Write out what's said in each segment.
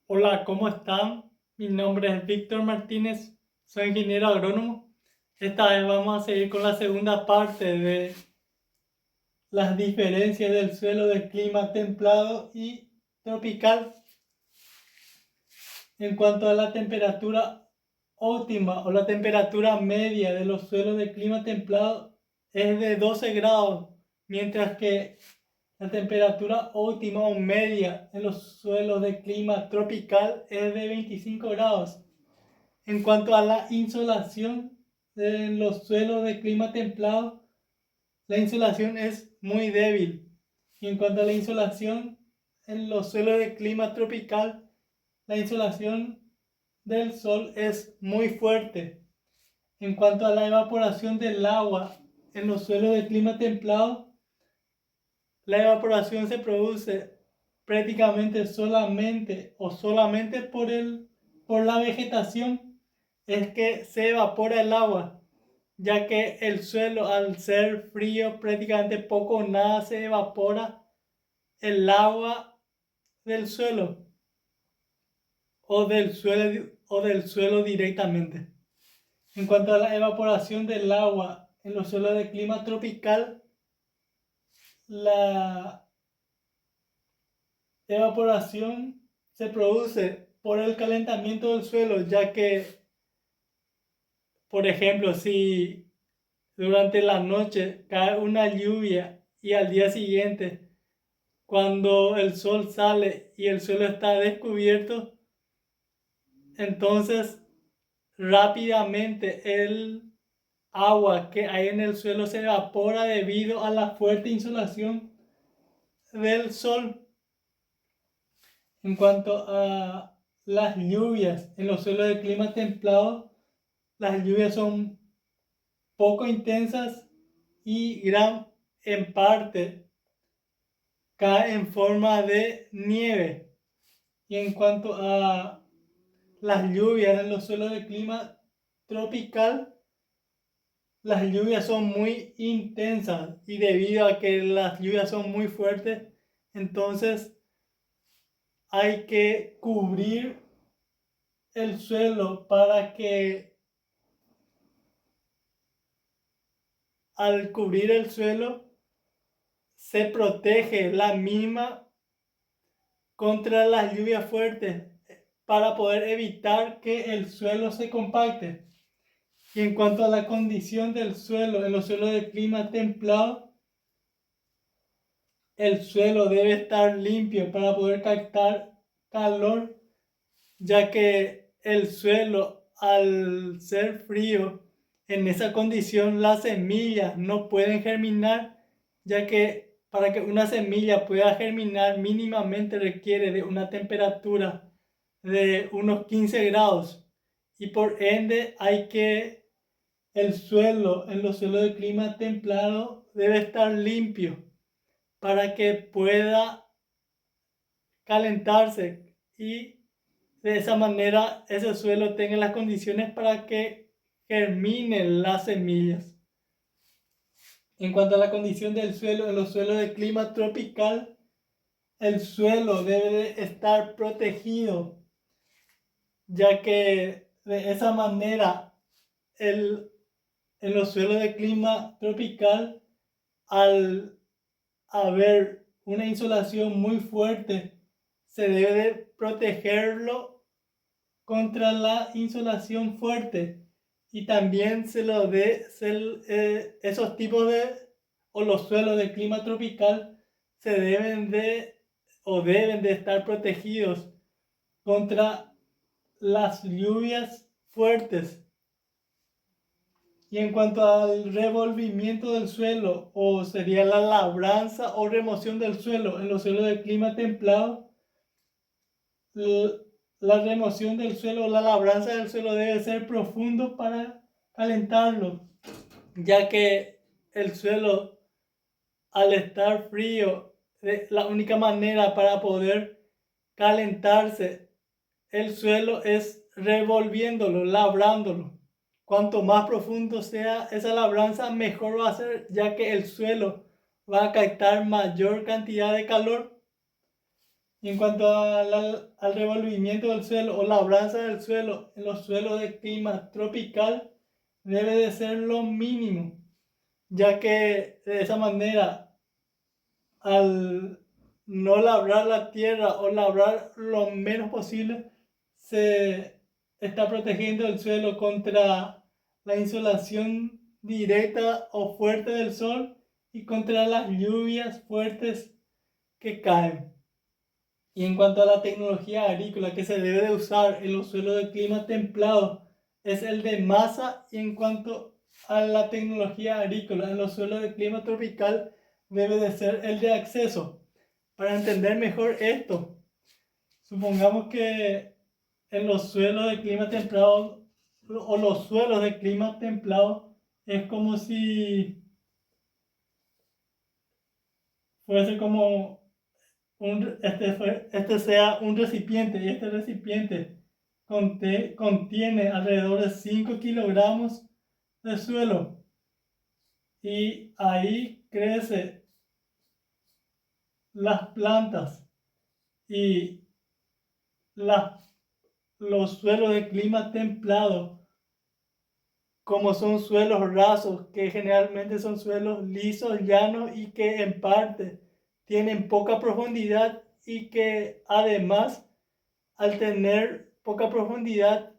Hola, ¿cómo están? Mi nombre es Víctor Martínez, soy ingeniero agrónomo. Esta vez vamos a seguir con la segunda parte de las diferencias del suelo de clima templado y tropical. En cuanto a la temperatura óptima o la temperatura media de los suelos de clima templado es de 12 grados, mientras que la temperatura óptima o media en los suelos de clima tropical es de 25 grados. En cuanto a la insolación en los suelos de clima templado, la insolación es muy débil. Y en cuanto a la insolación en los suelos de clima tropical, la insolación del sol es muy fuerte. En cuanto a la evaporación del agua en los suelos de clima templado, la evaporación se produce prácticamente solamente por la vegetación es que se evapora el agua, ya que el suelo al ser frío prácticamente poco o nada se evapora el agua del suelo o del suelo directamente. En cuanto a la evaporación del agua en los suelos de clima tropical, la evaporación se produce por el calentamiento del suelo, ya que, por ejemplo, si durante la noche cae una lluvia y al día siguiente, cuando el sol sale y el suelo está descubierto, entonces rápidamente el agua que hay en el suelo se evapora debido a la fuerte insolación del sol. En cuanto a las lluvias en los suelos de clima templado, las lluvias son poco intensas y gran en parte cae en forma de nieve. Y en cuanto a las lluvias en los suelos de clima tropical, las lluvias son muy intensas y debido a que las lluvias son muy fuertes, entonces hay que cubrir el suelo para que al cubrir el suelo se protege la misma contra las lluvias fuertes para poder evitar que el suelo se compacte. Y en cuanto a la condición del suelo, en los suelos de clima templado, el suelo debe estar limpio para poder captar calor, ya que el suelo, al ser frío, en esa condición las semillas no pueden germinar, ya que para que una semilla pueda germinar mínimamente requiere de una temperatura de unos 15 grados y por ende hay que el suelo en los suelos de clima templado debe estar limpio para que pueda calentarse y de esa manera ese suelo tenga las condiciones para que germinen las semillas. En cuanto a la condición del suelo, en los suelos de clima tropical, el suelo debe estar protegido, ya que de esa manera en los suelos de clima tropical, al haber una insolación muy fuerte, se debe protegerlo contra la insolación fuerte y también esos tipos o los suelos de clima tropical se deben de estar protegidos contra las lluvias fuertes. Y en cuanto al revolvimiento del suelo, o sería la labranza o remoción del suelo en los suelos de clima templado, la remoción del suelo o la labranza del suelo debe ser profundo para calentarlo, ya que el suelo, al estar frío, la única manera para poder calentarse el suelo es revolviéndolo, labrándolo. Cuanto más profundo sea esa labranza, mejor va a ser, ya que el suelo va a captar mayor cantidad de calor. Y en cuanto al revolvimiento del suelo o labranza del suelo, en los suelos de clima tropical debe de ser lo mínimo, ya que de esa manera, al no labrar la tierra o labrar lo menos posible, se está protegiendo el suelo contra la insolación directa o fuerte del sol y contra las lluvias fuertes que caen. Y en cuanto a la tecnología agrícola que se debe de usar en los suelos de clima templado, es el de masa. Y en cuanto a la tecnología agrícola en los suelos de clima tropical, debe de ser el de acceso. Para entender mejor esto, supongamos que en los suelos de clima templado o los suelos de clima templado es como si fuese como este sea un recipiente, y este recipiente contiene alrededor de 5 kilogramos de suelo, y ahí crecen las plantas. Y los suelos de clima templado, como son suelos rasos, que generalmente son suelos lisos, llanos y que en parte tienen poca profundidad, y que además, al tener poca profundidad,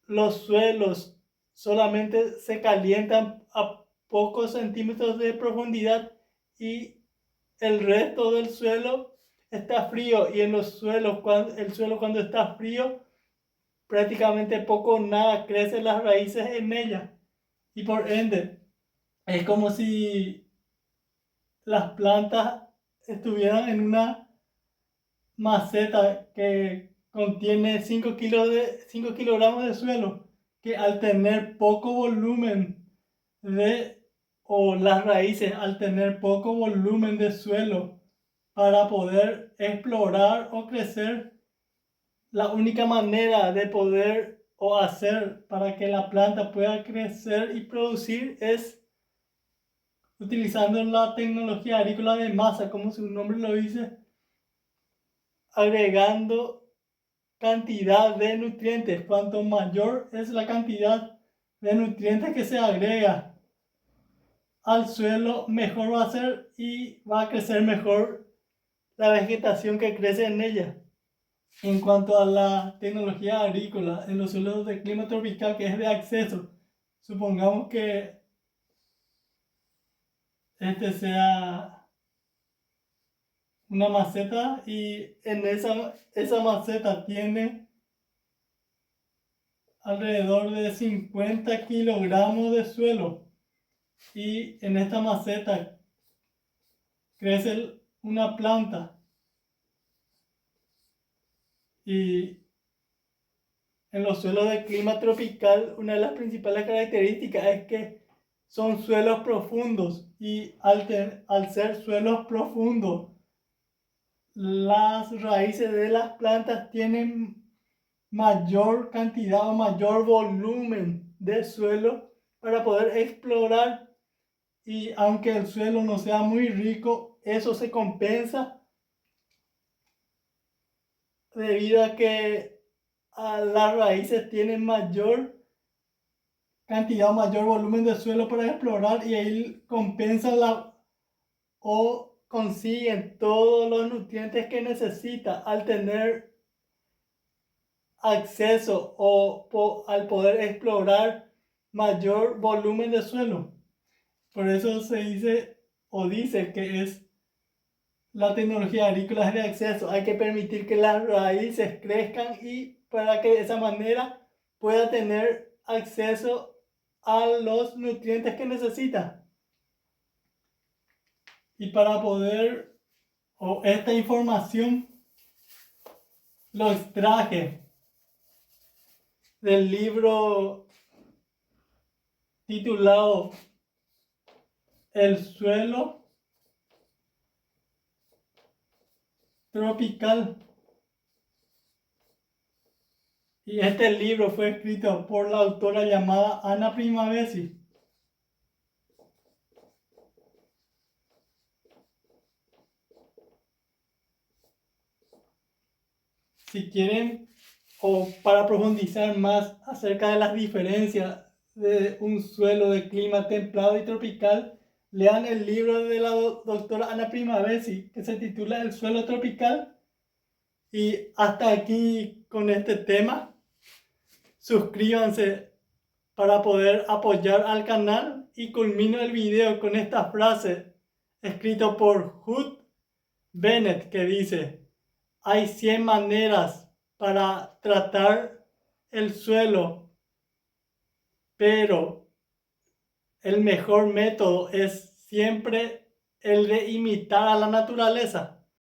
los suelos solamente se calientan a pocos centímetros de profundidad, y el resto del suelo está frío. Y en los suelos, el suelo cuando está frío, prácticamente poco o nada crecen las raíces en ella. Y por ende, es como si las plantas estuvieran en una maceta que contiene 5 kilogramos de suelo, que al tener poco volumen o las raíces, al tener poco volumen de suelo para poder explorar o crecer, la única manera de poder o hacer para que la planta pueda crecer y producir es utilizando la tecnología agrícola de masa, como su nombre lo dice, agregando cantidad de nutrientes. Cuanto mayor es la cantidad de nutrientes que se agrega al suelo, mejor va a ser y va a crecer mejor la vegetación que crece en ella. En cuanto a la tecnología agrícola en los suelos de clima tropical, que es de acceso, supongamos que este sea una maceta, y en esa maceta tiene alrededor de 50 kilogramos de suelo, y en esta maceta crece una planta. Y en los suelos de clima tropical, una de las principales características es que son suelos profundos, y al ser suelos profundos, las raíces de las plantas tienen mayor cantidad o mayor volumen de suelo para poder explorar. Y aunque el suelo no sea muy rico, eso se compensa debido a que las raíces tienen mayor cantidad o mayor volumen de suelo para explorar, y ahí compensan o consiguen todos los nutrientes que necesita al tener acceso o al poder explorar mayor volumen de suelo. Por eso se dice o dice que es la tecnología agrícola es de acceso. Hay que permitir que las raíces crezcan, y para que de esa manera pueda tener acceso a los nutrientes que necesita. Y para poder, o esta información lo extraje del libro titulado El suelo tropical. Y este libro fue escrito por la autora llamada Ana Primavesi. Si quieren o para profundizar más acerca de las diferencias de un suelo de clima templado y tropical, lean el libro de la doctora Ana Primavesi que se titula El suelo tropical. Y hasta aquí con este tema. Suscríbanse para poder apoyar al canal y culmino el video con esta frase escrita por Hugh Bennett que dice: hay 100 maneras para tratar el suelo, pero el mejor método es siempre el de imitar a la naturaleza.